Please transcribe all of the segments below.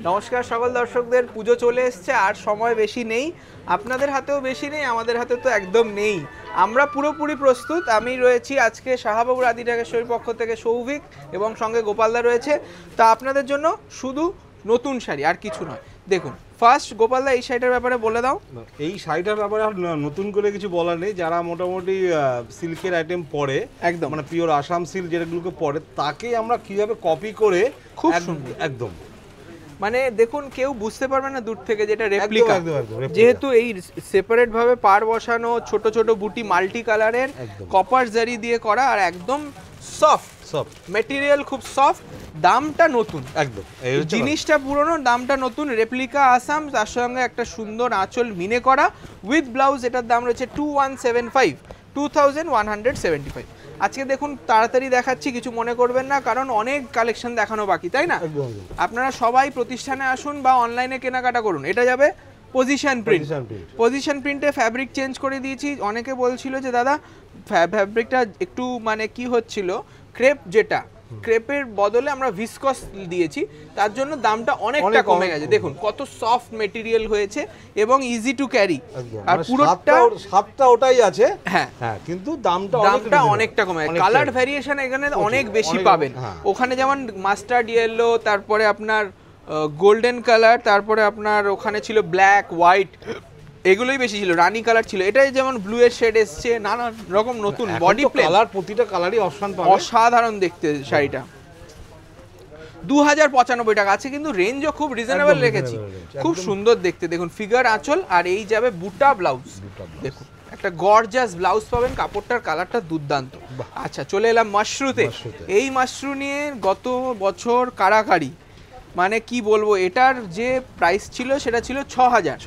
নমস্কার সকল দর্শকদের। পুজো চলে এসছে আর সময় বেশি নেই, আপনাদের হাতেও বেশি নেই, আমাদের হাতে তো একদম নেই। আমরা পুরোপুরি প্রস্তুত। আমি রয়েছি আজকে শাহবাবুর আদি ঢাকেশ্বরীর পক্ষ থেকে সৌভিক এবং সঙ্গে গোপালদা রয়েছে। তা আপনাদের জন্য শুধু নতুন শাড়ি আর কিছু নয়। দেখুন ফার্স্ট গোপালদা এই শাড়িটার ব্যাপারে বলে দাও। এই শাড়িটার ব্যাপারে আর নতুন করে কিছু বলার নেই। যারা মোটামুটি সিল্কের আইটেম পরে, একদম মানে পিওর আসাম সিল্ক যেগুলোকে পরে, তাকেই আমরা কিভাবে কপি করে খুব সুন্দর একদম মানে দেখুন কেউ বুঝতে পারবে না দূর থেকে যেটা রেপ্লিকা, একদম যেহেতু এই সেপারেট ভাবে পার বসানো, ছোট ছোট বুটি মাল্টি কালারের কপার জারি দিয়ে করা, আর একদম সফট ম্যাটেরিয়াল, খুব সফট। দামটা নতুন, একদম জিনিসটা পুরনো, দামটা নতুন। রেপ্লিকা আসাম, তার সঙ্গে একটা সুন্দর আঁচল মিনে করা উইথ ব্লাউজ। এটার দাম রয়েছে 2175। আজকে দেখুন তাড়াতাড়ি দেখাচ্ছি, কিছু মনে করবেন না, কারণ অনেক কালেকশন দেখানো বাকি, তাই না? আপনারা সবাই প্রতিষ্ঠানে আসুন বা অনলাইনে কেনাকাটা করুন। এটা যাবে পজিশন প্রিন্টে ফ্যাব্রিক চেঞ্জ করে দিয়েছি। অনেকে বলছিল যে দাদা ফ্যাব্রিকটা একটু মানে কি হচ্ছিল, ক্রেপ, যেটা ক্রেপের বদলে আমরা ভিসকস দিয়েছি, তার জন্য দামটা অনেকটা কমে গেছে। দেখুন কত সফট মেটেরিয়াল হয়েছে এবং ইজি টু ক্যারি, আর পুরোটা সাতটা ওটাই আছে। হ্যাঁ, কিন্তু দামটা অনেকটা কমে। কালার ভ্যারিয়েশন এখানে অনেক বেশি পাবেন। ওখানে যেমন মাস্টার্ড ইয়েলো, তারপরে আপনার গোল্ডেন কালার, তারপরে আপনার ওখানে ছিল ব্ল্যাক, হোয়াইট, এগুলোই বেশি ছিল। রানী কালার ছিল, এটাই যেমন ব্লু এর শেড এসছে, নানা রকম নতুন বডি প্লেন, কালার, প্রতিটা কালারই অপশন পাবে। অসাধারণ দেখতে শাড়িটা। 2095 টাকা আছে, কিন্তু রেঞ্জও খুব রিজনেবল রেখেছি, খুব সুন্দর দেখতে। দেখুন ফিগার আঁচল, আর এই যাবে বুটা ব্লাউজ। দেখুন একটা গর্জাস ব্লাউজ পাবেন, কাপড়টার কালারটা দুর্দান্ত। আচ্ছা চলে এলাম মাশরুতে। এই মাশরু নিয়ে গত বছর কারাকারি, মানে কি বলবো, এটার যে প্রাইস ছিল সেটা ছিল 6000।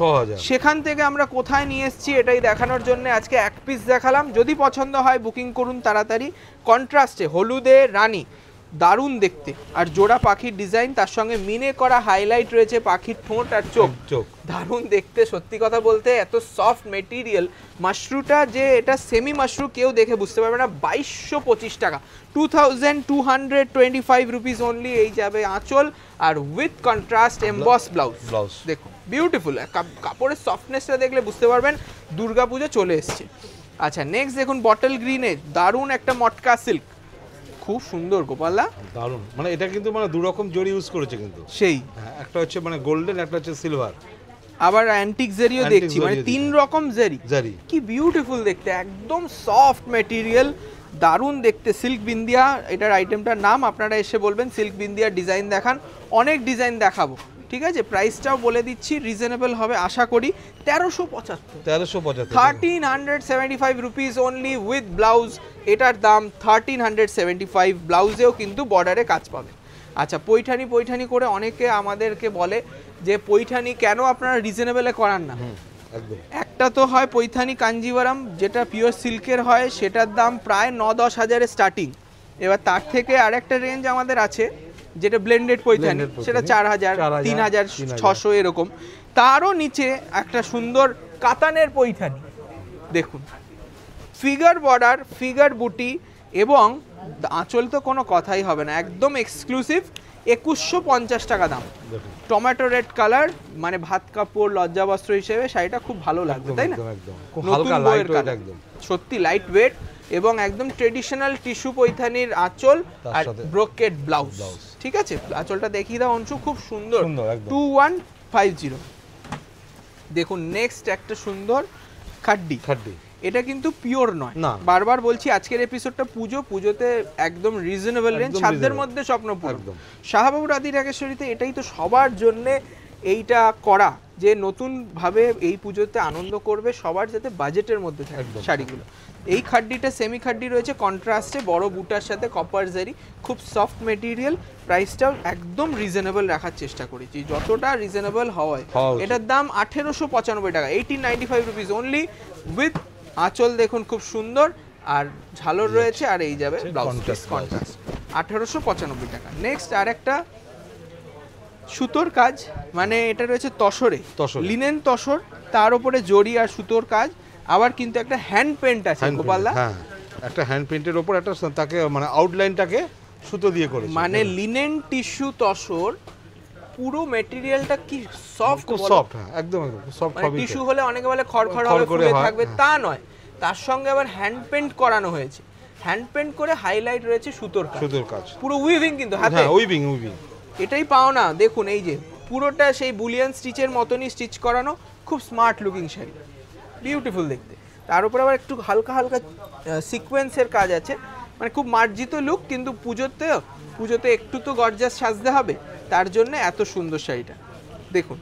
সেখান থেকে আমরা কোথায় নিয়ে এসেছি এটাই দেখানোর জন্য আজকে এক পিস দেখালাম। যদি পছন্দ হয় বুকিং করুন তাড়াতাড়ি। কন্ট্রাস্টে হলুদে রানী, দারুণ দেখতে, আর জোড়া পাখির ডিজাইন, তার সঙ্গে মিনে করা হাইলাইট রয়েছে পাখির ঠোঁট আর চোখ, দারুণ দেখতে। সত্যি কথা বলতে এত সফট মেটেরিয়াল। মাশরুটা যে এটা সেমি মাশরু, কেউ দেখে বুঝতে পারবে না। 2225 টাকা, 2225 রুপিস অনলি। এই যাবে আঁচল আর উইথ কন্ট্রাস্ট এমবস ব্লাউজ। দেখুন বিউটিফুল, কাপড়ের সফটনেসটা দেখলে বুঝতে পারবেন দুর্গাপুজো চলে এসছে। আচ্ছা নেক্সট দেখুন বটল গ্রিনে দারুণ একটা মটকা সিল্ক, খুব সুন্দর গোপালদা, দারুণ। মানে এটা কিন্তু মানে দু রকম জরি ইউজ করেছে, কিন্তু সেই একটা হচ্ছে মানে গোল্ডেন, একটা হচ্ছে সিলভার, আবার অ্যান্টিক জেরিও দেখছি, মানে তিন রকম জেরি। কি বিউটিফুল দেখতে, একদম সফট ম্যাটেরিয়াল, দারুণ দেখতে। সিল্ক বিন্দিয়া এটার আইটেমটার নাম। আপনারা এসে বলবেন সিল্ক বিন্দিয়ার ডিজাইন দেখান, অনেক ডিজাইন দেখাবো, ঠিক আছে? প্রাইসটাও বলে দিচ্ছি, রিজনেবল হবে আশা করি। 1375 রুপিস অনলি উইথ ব্লাউজ। এটার দাম 1375। ব্লাউজেও কিন্তু বর্ডারে কাজ পাবে। আচ্ছা পৈঠানি করে অনেকে আমাদেরকে বলে যে পৈঠানি কেন আপনারা রিজনেবলে করান না। একটা তো হয় পৈঠানি কাঞ্জিভারাম, যেটা পিওর সিল্কের হয়, সেটার দাম প্রায় 9-10 হাজারের স্টার্টিং। এবার তার থেকে আরেকটা রেঞ্জ আমাদের আছে যেটা ব্লেন্ডেড পৈঠানি, সেটা 4000, 3600 এরকম। তারও নিচে একটা সুন্দর কাতানের পৈঠানি, দেখুন ফিগার বর্ডার, ফিগার বুটি, এবং আঁচল তো কোনো কথাই হবে না, একদম এক্সক্লুসিভ। 2150 টাকা দাম। টমেটো রেড কালার, মানে ভাত কাপড়, লজ্জাবস্ত্র হিসেবে শাড়িটা খুব ভালো লাগবে, তাই না? সত্যি লাইট ওয়েট এবং একদম ট্রেডিশনাল টিস্যু পৈঠানির আঁচল আর ব্রোকেড ব্লাউজ, ঠিক আছে? আঁচলটা দেখিয়ে দাও অংশু, খুব সুন্দর। 2150। দেখুন নেক্সট একটা সুন্দর খাড্ডি। এটা কিন্তু পিওর নয়, বারবার বলছি আজকের এপিসোডটা পুজোতে একদম রিজনেবল রেঞ্জ, সাধ্যের মধ্যে স্বপ্নপূরণ। শাহবাবুর আদি ঢাকেশ্বরীতে এটাই তো সবার জন্য এইটা করা, যে নতুন ভাবে এই পুজোতে আনন্দ করবে, সবার যাতে বাজেটের মধ্যে থাকে শাড়িগুলো। এই খাড্ডিটা সেমি খাড্ডি রয়েছে কন্ট্রাস্টে, বড় বুটার সাথে কপার জারি, খুব সফট মেটেরিয়াল। প্রাইসটাও একদম রিজনেবল রাখার চেষ্টা করেছি, যতটা রিজনেবল হয়। এটার দাম 1895 টাকা, 1895 রুপিস অনলি উইথ আঁচল। দেখুন খুব সুন্দর, আর ঝালর রয়েছে, আর এই যাবে ব্লাউজ কন্ট্রাস্ট। 1895 টাকা। নেক্সট আরেকটা সুতোর কাজ, মানে এটা রয়েছে তসরে, লিনেন তসর, তার উপরে জরি আর সুতোর কাজ। আবার কিন্তু একটা হ্যান্ড পেন্ট আছে গোপালদা, একটা হ্যান্ড পেন্টের উপর একটা তাকে মানে আউটলাইনটাকে সুতো দিয়ে করেছে, মানে লিনেন টিস্যু তসর পুরো ম্যাটেরিয়ালটা কি সফট, খুব সফট, হ্যাঁ একদম একদম সফট হবে। টিস্যু হলে অনেকে বলে খড়খড় হবে, ফুলে থাকবে, তা নয়। তার সঙ্গে আবার হ্যান্ড পেন্ট করানো হয়েছে, হ্যান্ড পেন্ট করে হাইলাইট রয়েছে সুতোর কাজ, পুরো উইভিং কিন্তু হাতে, হ্যাঁ উইভিং। এটাই পাও না, দেখুন এই যে পুরোটা সেই বুলিয়ান স্টিচের মতনই স্টিচ করানো, খুব স্মার্ট লুকিং শাড়ি, বিউটিফুল দেখতে। তার উপর আবার একটু হালকা হালকা সিকোয়েন্সের কাজ আছে, মানে খুব মার্জিত লুক, কিন্তু পুজোতে একটু তো গর্জাস সাজতে হবে, তার জন্য এত সুন্দর শাড়িটা দেখুন।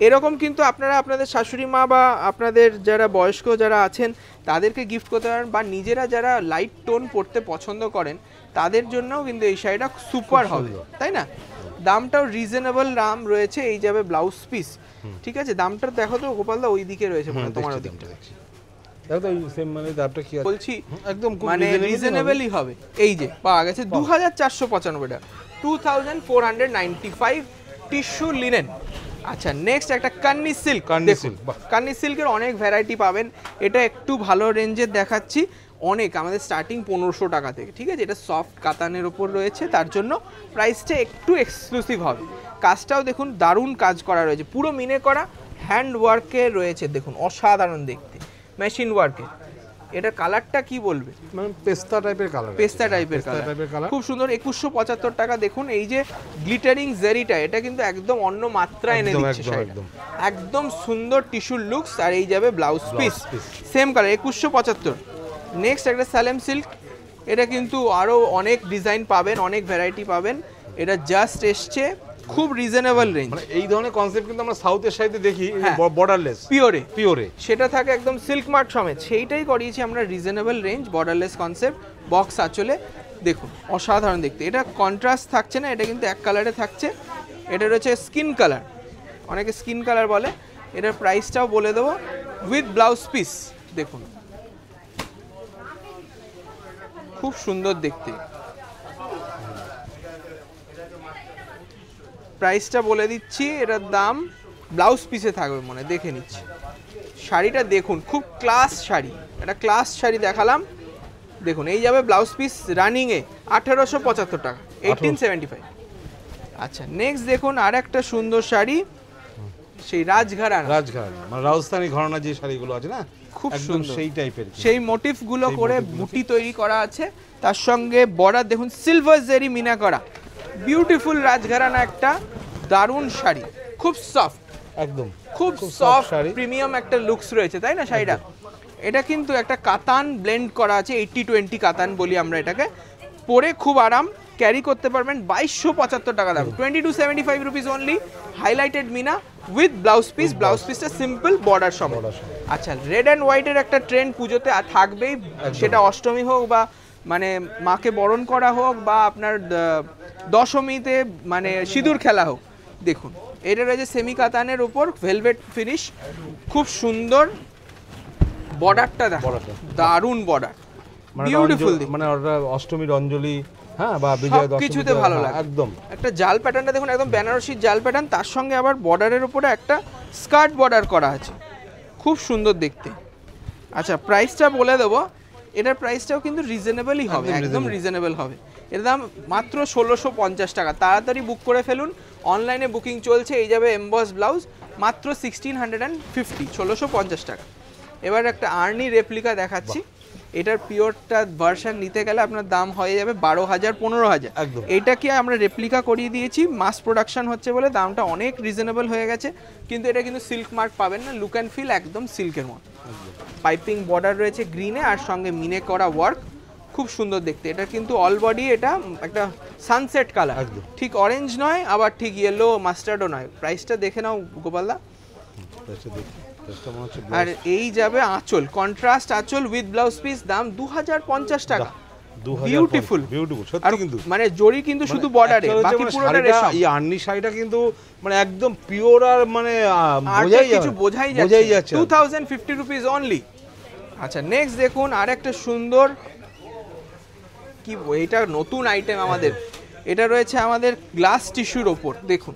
এরকম কিন্তু আপনারা আপনাদের শাশুড়ি মা বা আপনাদের যারা বয়স্ক যারা আছেন তাদেরকে গিফট করতে পারেন, বা নিজেরা যারা লাইট টোন পরতে পছন্দ করেন তাদের জন্যও কিন্তু এই শাড়িটা সুপার হবে, তাই না? দামটাও রিজনেবল দাম রয়েছে। এই যাবে ব্লাউজ পিস, ঠিক আছে? দামটা দেখো তো গোপালদা, ওই দিকে রয়েছে মানে তোমার ওদিকটা দেখো তো সেম, মানে দামটা কি আছে বলছি, একদম মানে রিজনেবলই হবে। এই যে পাওয়া গেছে 2495 টাকা, 2495 টিস্যু লিনেন। আচ্ছা, নেক্সট একটা কান্নি সিল্ক। কান্নি সিল্কের অনেক ভ্যারাইটি পাবেন, এটা একটু ভালো রেঞ্জের দেখাচ্ছি, অনেক আমাদের স্টার্টিং 1500 টাকা থেকে, ঠিক আছে? এটা সফট কাতানের ওপর রয়েছে, তার জন্য প্রাইসটা একটু এক্সক্লুসিভ হবে। কাজটাও দেখুন দারুণ কাজ করা রয়েছে, পুরো মিনে করা হ্যান্ড ওয়ার্কে রয়েছে, দেখুন অসাধারণ দেখতে, মেশিন ওয়ার্কে। এটা কালারটা কি বলবে, মানে পেস্তা টাইপের কালার, পেস্তা টাইপের কালার, খুব সুন্দর। 2175 টাকা। দেখুন এই যে গ্লিটারিং জেরিটা, এটা কিন্তু একদম অন্য মাত্রা এনে দিচ্ছে শাড়িটা, একদম সুন্দর টিস্যুর লুকস। আর এই যাবে blouse piece same colour, 2175। Next একটা সালেম সিল্ক, এটা কিন্তু আরো অনেক ডিজাইন পাবেন, অনেক ভ্যারাইটি পাবেন, এটা জাস্ট এসছে, খুব রিজনেবল রেঞ্জ। মানে এই ধরনের কনসেপ্ট কিন্তু আমরা সাউথের সাইডে দেখি, বর্ডারলেস পিওরে, সেটা থাকে একদম সিল্ক মার্ক সমেত, সেইটাই করিয়েছি আমরা reasonable range, borderless concept, box আঁচলে। দেখুন অসাধারণ দেখতে, এটা কন্ট্রাস্ট থাকছে না, এটা কিন্তু এক কালারে থাকছে। এটা রয়েছে স্কিন কালার, অনেকে স্কিন কালার বলে। এটার প্রাইসটাও বলে দেবো, উইথ ব্লাউজ পিস। দেখুন খুব সুন্দর দেখতে, প্রাইসটা বলে দিচ্ছি, এটার দাম ব্লাউজ পিসে থাকবে মনে, দেখে নিচ্ছি। শাড়িটা দেখুন, খুব ক্লাস শাড়ি, একটা ক্লাস শাড়ি দেখালাম, দেখুন এই যাবে ব্লাউজ পিস রানিংয়ে 1875 টাকা, 1875। আচ্ছা, নেক্সট দেখুন আর একটা সুন্দর শাড়ি, সেই রাজঘরানা, মানে রাজস্থানী ঘরানা যে শাড়িগুলো আছে না, খুব সুন্দর সেই টাইপের, সেই মোটিফগুলো করে বুটি তৈরি করা আছে, তার সঙ্গে বর্ডার দেখুন সিলভার জেরি মিনা করা, বিউটিফুল রাজঘরানা একটা দারুণ শাড়ি, খুব সফট, একদম খুব সফট প্রিমিয়াম একটা লুকস রয়েছে, তাই না শাড়িটা? এটা কিন্তু একটা কাতান ব্লেন্ড করা আছে, 80-20 কাতান বলি আমরা এটাকে, পরে খুব আরাম, ক্যারি করতে পারবেন। 2275 টাকা দাম, 2275 রুপিস অনলি, হাইলাইটেড মিনা উইথ ব্লাউজ পিস। ব্লাউজ পিসটা সিম্পল, বর্ডার সহ। আচ্ছা, রেড অ্যান্ড হোয়াইটের একটা ট্রেন্ড পুজোতে থাকবেই, সেটা অষ্টমী হোক বা মানে মাকে বরণ করা হোক, বা আপনার দশমীতে মানে সিঁদুর খেলা হোক। দেখুন এটা রয়েছে সেমি কাতানের উপর ভেলভেট ফিনিশ, খুব সুন্দর বর্ডারটা, দেখো দারুণ বর্ডার, বিউটিফুল, মানে ওটা অষ্টমীর অঞ্জলি, হ্যাঁ, বা বিজয়া দশমী কিছুতে ভালো লাগে একদম। একটা জাল প্যাটার্নটা দেখুন, একদম বেনারসির জাল প্যাটার্ন, তার সঙ্গে আবার বর্ডারের উপরে একটা স্কার্ট বর্ডার করা আছে, খুব সুন্দর দেখতে। আচ্ছা, প্রাইসটা বলে দেবো, এটার প্রাইসটাও কিন্তু রিজনেবলই হবে, একদম রিজনেবল হবে। এর দাম মাত্র 1650 টাকা, তাড়াতাড়ি বুক করে ফেলুন, অনলাইনে বুকিং চলছে। এই যাবে এমবস ব্লাউজ, মাত্র 1650, 1650 টাকা। এবার একটা আর্নি রেপ্লিকা দেখাচ্ছি, এটার পিওরটা ভার্সন নিতে গেলে আপনার দাম হয়ে যাবে 12,000 15,000। এইটাকে আমরা রেপ্লিকা করিয়ে দিয়েছি, মাস প্রোডাকশন হচ্ছে বলে দামটা অনেক রিজনেবল হয়ে গেছে, কিন্তু এটা কিন্তু সিল্ক মার্ক পাবেন না, লুক অ্যান্ড ফিল একদম সিল্কের মতো। পাইপিং বর্ডার রয়েছে গ্রিনে, আর সঙ্গে মিনে করা ওয়ার্ক, খুব সুন্দর দেখতে। এটা কিন্তু অল বডি, এটা একটা সানসেট কালার, ঠিক অরেঞ্জ নয়, আবার ঠিক ইয়েলো মাস্টার্ডও নয়। প্রাইসটা দেখে নাও গোপালদা। আর এই যাবে আঁচল, কন্ট্রাস্ট আঁচল উইথ ব্লাউজ পিস, দাম 2050 টাকা, বিউটিফুল, সত্যি কিন্তু মানে জরি কিন্তু শুধু বর্ডারে, বাকি পুরোটা রেশম। এই আর্নি শাড়িটা কিন্তু মানে একদম পিওর, আর মানে বোঝাই যাচ্ছে। 2050 রুপিস অনলি। আচ্ছা, নেক্সট দেখুন আরেকটা সুন্দর, কি এটা নতুন আইটেম আমাদের, এটা রয়েছে আমাদের গ্লাস টিস্যুর ওপর, দেখুন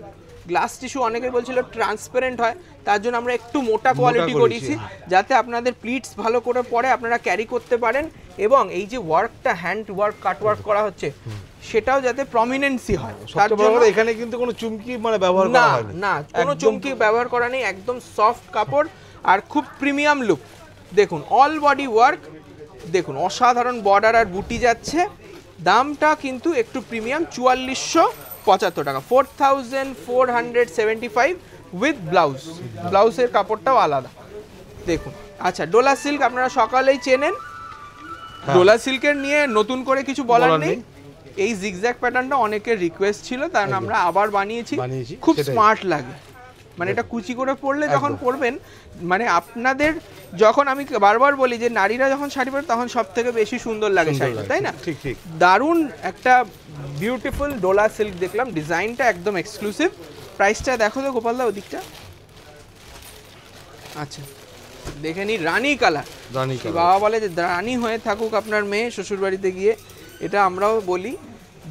গ্লাস টিস্যু অনেকে বলছিল ট্রান্সপারেন্ট হয়, তার জন্য আমরা একটু মোটা কোয়ালিটি করেছি, যাতে আপনাদের প্লিটস ভালো করে পড়ে, আপনারা ক্যারি করতে পারেন, এবং এই যে ওয়ার্কটা হ্যান্ড ওয়ার্ক কাট ওয়ার্ক করা হচ্ছে সেটাও যাতে প্রমিনেন্সি হয়। তার জন্য এখানে কিন্তু কোনো চুমকি মানে ব্যবহার করা হয়নি, না কোনো চুমকি ব্যবহার করা নেই, একদম সফট কাপড় আর খুব প্রিমিয়াম লুক। দেখুন অল বডি ওয়ার্ক, দেখুন অসাধারণ বর্ডার আর বুটি যাচ্ছে। দামটা কিন্তু একটু প্রিমিয়াম, 4475 টাকা, 4475 উইথ ব্লাউজ। ব্লাউজের কাপড়টাও আলাদা দেখুন। আচ্ছা ডোলা সিল্ক আপনারা সকালেই চেনেন, ডোলা সিল্কের নিয়ে নতুন করে কিছু বলার নেই। এই জিগজ্যাগ প্যাটার্নটা অনেকের রিকোয়েস্ট ছিল, তাই আমরা আবার বানিয়েছি, খুব স্মার্ট লাগে। মানে এটা কুচি করে পরলে যখন পরবেন, মানে আপনাদের যখন আমি বারবার বলি যে নারীরা যখন শাড়ি পরে তখন সব থেকে বেশি সুন্দর লাগে শাড়িটা, তাই না? ঠিক ঠিক। দারুণ একটা বিউটিফুল ডোলা সিল্ক দেখলাম, ডিজাইনটা একদম এক্সক্লুসিভ। প্রাইসটা দেখো তো গোপালদা ওদিকটা। আচ্ছা দেখে নি, রানী কালার। বাবা বলে যে রানী হয়ে থাকুক আপনার মেয়ে শ্বশুর বাড়িতে গিয়ে, এটা আমরাও বলি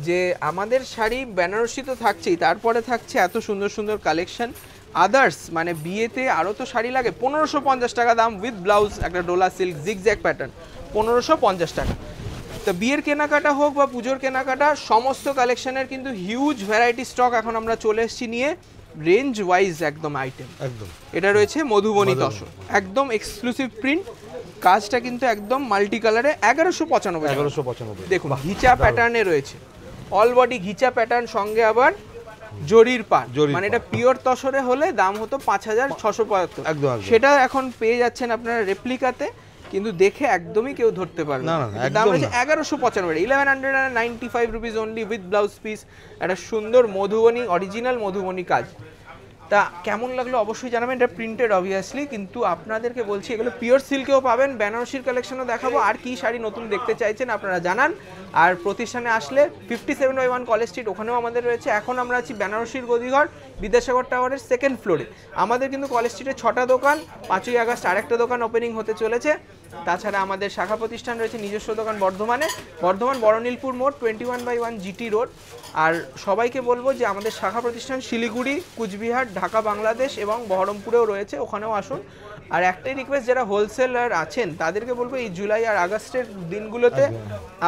যে আমাদের শাড়ি বেনারসি তো থাকছেই, তারপরে থাকছে এত সুন্দর সুন্দর কালেকশন। আদার্স মানে বিয়েতে আরও তো শাড়ি লাগে। 1550 টাকা দাম উইথ ব্লাউজ, একটা ডোলা সিল্ক জিগজ্যাগ প্যাটার্ন, 1550 টাকা। তো বিয়ের কেনাকাটা হোক বা পুজোর কেনাকাটা, সমস্ত কালেকশনের কিন্তু হিউজ ভ্যারাইটি স্টক এখন আমরা চলে এসেছি নিয়ে, রেঞ্জ ওয়াইজ একদম আইটেম। একদম এটা রয়েছে মধুবনী তসর, একদম এক্সক্লুসিভ প্রিন্ট, কাজটা কিন্তু একদম মাল্টি কালারে, 1195। দেখুন ঘিচা প্যাটার্নে রয়েছে, অল বডি ঘিচা প্যাটার্ন, সঙ্গে আবার জরির পার, মানে এটা পিওর তসরে হলে দাম হতো 5675, সেটা এখন পেয়ে যাচ্ছেন আপনারা রেপ্লিকাতে, কিন্তু দেখে একদমই কেউ ধরতে পারবে না। দাম হচ্ছে 1195, 1195 rupees only with blouse piece. একটা সুন্দর মধুবনী, অরিজিনাল মধুবনী কাজ। তা কেমন লাগলো অবশ্যই জানাবেন। এটা প্রিন্টেড অবভিয়াসলি, কিন্তু আপনাদেরকে বলছি এগুলো পিওর সিল্কেও পাবেন, বেনারসির কালেকশনও দেখাবো। আর কি শাড়ি নতুন দেখতে চাইছেন আপনারা জানান। আর প্রতিষ্ঠানে আসলে 57/1 কলেজ স্ট্রিট, ওখানেও আমাদের রয়েছে। এখন আমরা আছি বেনারসির গদিঘর বিদ্যাসাগর টাওয়ারের 2nd ফ্লোরে। আমাদের কিন্তু কলেজ স্ট্রিটে 6টা দোকান, 5ই আগস্ট আরেকটা দোকান ওপেনিং হতে চলেছে। তাছাড়া আমাদের শাখা প্রতিষ্ঠান রয়েছে, নিজস্ব দোকান বর্ধমানে, বর্ধমান বড়নীলপুর মোড়, 21/1 জিটি রোড। আর সবাইকে বলবো যে আমাদের শাখা প্রতিষ্ঠান শিলিগুড়ি, কুচবিহার, ঢাকা, বাংলাদেশ এবং বহরমপুরেও রয়েছে, ওখানেও আসুন। আর একটাই রিকোয়েস্ট, যারা হোলসেলার আছেন তাদেরকে বলবো এই জুলাই আর আগস্টের দিনগুলোতে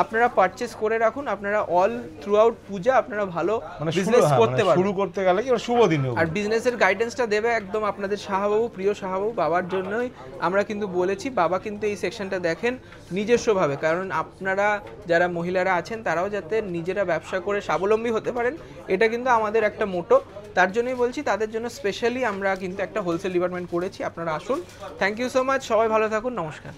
আপনারা পারচেজ করে রাখুন, আপনারা অল থ্রু আউট পূজা আপনারা ভালো বিজনেস করতে পারবেন, শুরু করতে গেলে কি শুভ দিন। আর বিজনেসের গাইডেন্সটা দেবে একদম আপনাদের শাহবাবু, প্রিয় শাহবাবু বাবার জন্যই আমরা কিন্তু বলেছি। বাবা কিন্তু এই সেকশনটা দেখেন নিজস্বভাবে, কারণ আপনারা যারা মহিলারা আছেন তারাও যাতে নিজেরা ব্যবসা করে স্বাবলম্বী হতে পারেন, এটা কিন্তু আমাদের একটা মোটো। তার জন্যই বলছি তাদের জন্য স্পেশালি আমরা কিন্তু একটা হোলসেল ডিপার্টমেন্ট করেছি, আপনারা আসুন। থ্যাংক ইউ সো মাচ, সবাই ভালো থাকুন, নমস্কার।